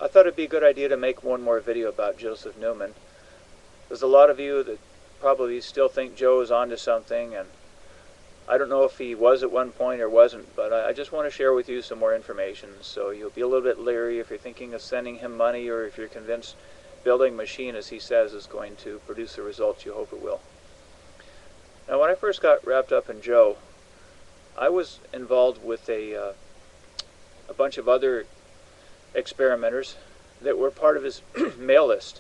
I thought it'd be a good idea to make one more video about Joseph Newman. There's a lot of you that probably still think Joe is onto something, and I don't know if he was at one point or wasn't, but I just want to share with you some more information, so you'll be a little bit leery if you're thinking of sending him money, or if you're convinced building a machine, as he says, is going to produce the results you hope it will. Now, when I first got wrapped up in Joe, I was involved with a bunch of other experimenters that were part of his mail list.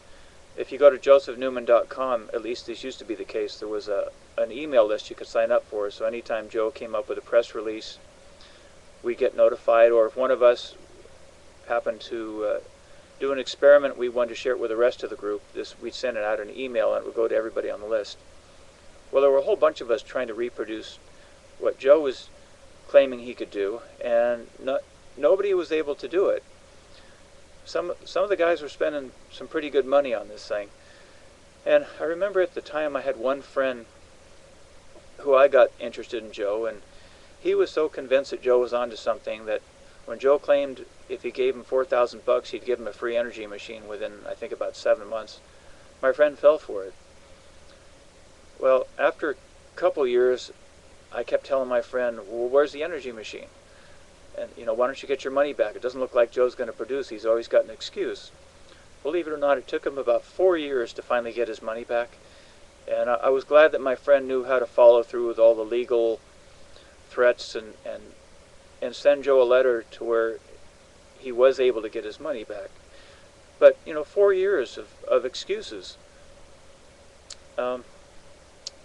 If you go to josephnewman.com, at least this used to be the case, there was an email list you could sign up for, so anytime Joe came up with a press release, we'd get notified, or if one of us happened to do an experiment we wanted to share it with the rest of the group, we'd send it out an email and it would go to everybody on the list. Well, there were a whole bunch of us trying to reproduce what Joe was claiming he could do, and nobody was able to do it. Some of the guys were spending some pretty good money on this thing. And I remember at the time I had one friend who I got interested in Joe, and he was so convinced that Joe was onto something that when Joe claimed if he gave him $4,000 he'd give him a free energy machine within, I think, about 7 months, my friend fell for it. Well, after a couple years, I kept telling my friend, well, where's the energy machine? And, why don't you get your money back? It doesn't look like Joe's going to produce. He's always got an excuse. Believe it or not, it took him about 4 years to finally get his money back. And I was glad that my friend knew how to follow through with all the legal threats and send Joe a letter to where he was able to get his money back. But, 4 years of excuses. The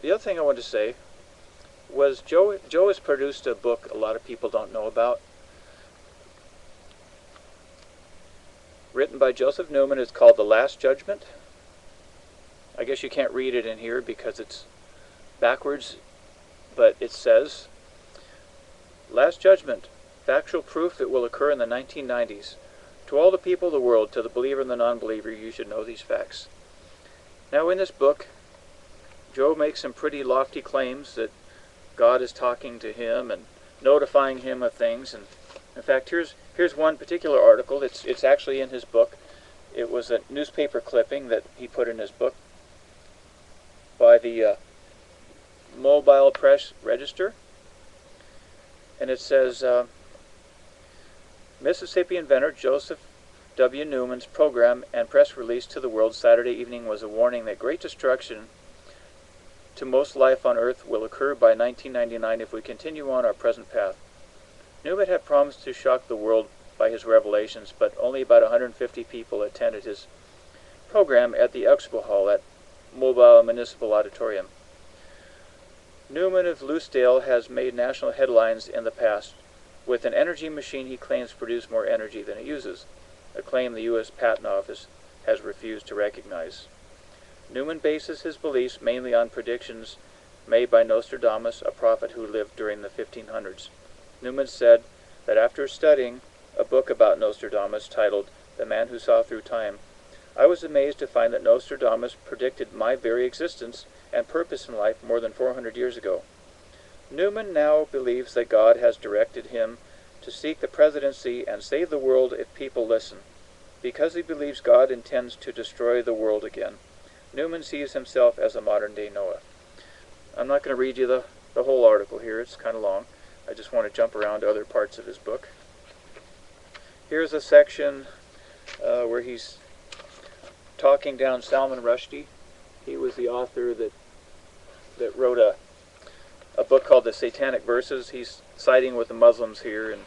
other thing I wanted to say was Joe has produced a book a lot of people don't know about. Written by Joseph Newman. It's called The Last Judgment. I guess you can't read it in here because it's backwards, but it says, Last Judgment, factual proof it will occur in the 1990s. To all the people of the world, to the believer and the non-believer, you should know these facts. Now in this book, Joe makes some pretty lofty claims that God is talking to him and notifying him of things. And in fact, here's one particular article. It's actually in his book. It was a newspaper clipping that he put in his book by the Mobile Press Register. And it says, Mississippi inventor Joseph W. Newman's program and press release to the world Saturday evening was a warning that great destruction to most life on Earth will occur by 1999 if we continue on our present path. Newman had promised to shock the world by his revelations, but only about 150 people attended his program at the Expo Hall at Mobile Municipal Auditorium. Newman of Loosedale has made national headlines in the past with an energy machine he claims produces more energy than it uses, a claim the U.S. Patent Office has refused to recognize. Newman bases his beliefs mainly on predictions made by Nostradamus, a prophet who lived during the 1500s. Newman said that after studying a book about Nostradamus titled The Man Who Saw Through Time, I was amazed to find that Nostradamus predicted my very existence and purpose in life more than 400 years ago. Newman now believes that God has directed him to seek the presidency and save the world if people listen. Because he believes God intends to destroy the world again, Newman sees himself as a modern-day Noah. I'm not going to read you the whole article here. It's kind of long. I just want to jump around to other parts of his book. Here's a section where he's talking down Salman Rushdie. He was the author that wrote a book called The Satanic Verses. He's siding with the Muslims here. And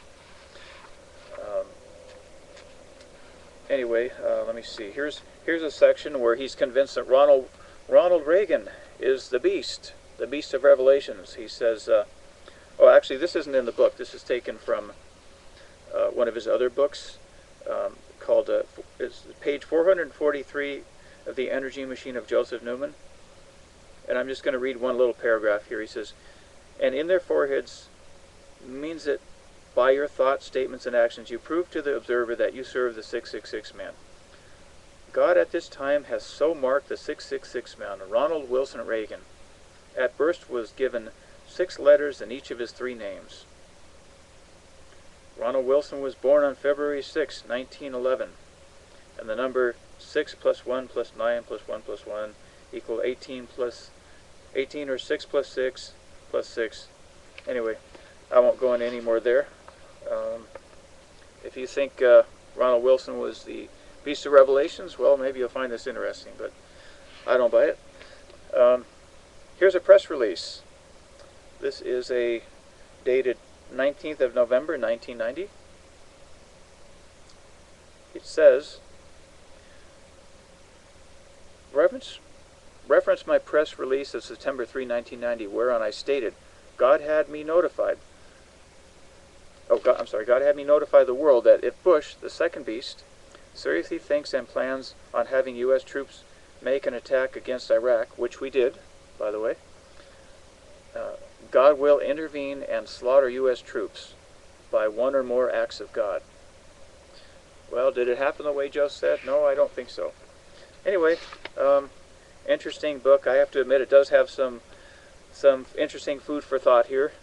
anyway, let me see. Here's a section where he's convinced that Ronald Reagan is the beast of Revelations. He says, oh, actually, this isn't in the book. This is taken from one of his other books called, it's page 443 of The Energy Machine of Joseph Newman. And I'm just going to read one little paragraph here. He says, and in their foreheads means that by your thoughts, statements, and actions you prove to the observer that you serve the 666 man. God at this time has so marked the 666 man, Ronald Wilson Reagan. At birth was given 6 letters in each of his 3 names. Ronald Wilson was born on February 6, 1911. and the number 6 plus 1 plus 9 plus 1 plus 1 equal 18 plus 18, or 6 plus 6 plus 6. Anyway, I won't go into any more there. If you think Ronald Wilson was the Beast of Revelations, well, maybe you'll find this interesting, but I don't buy it. Here's a press release. This is a dated 19th of November, 1990. It says, reference my press release of September 3, 1990, whereon I stated, God had me notify the world that if Bush, the second beast, seriously thinks and plans on having U.S. troops make an attack against Iraq, which we did, by the way, God will intervene and slaughter U.S. troops by one or more acts of God. Well, did it happen the way Joe said? No, I don't think so. Anyway, interesting book. I have to admit it does have some interesting food for thought here.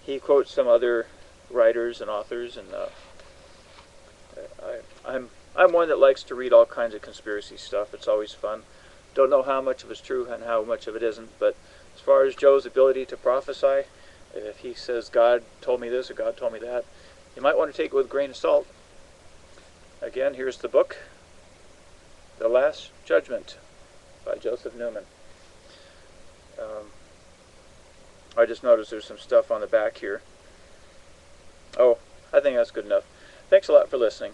He quotes some other writers and authors, and I'm one that likes to read all kinds of conspiracy stuff. It's always fun. Don't know how much of it's true and how much of it isn't, but as far as Joe's ability to prophesy, if he says God told me this or God told me that, you might want to take it with a grain of salt. Again, here's the book, The Last Judgment by Joseph Newman. I just noticed there's some stuff on the back here. Oh, I think that's good enough. Thanks a lot for listening.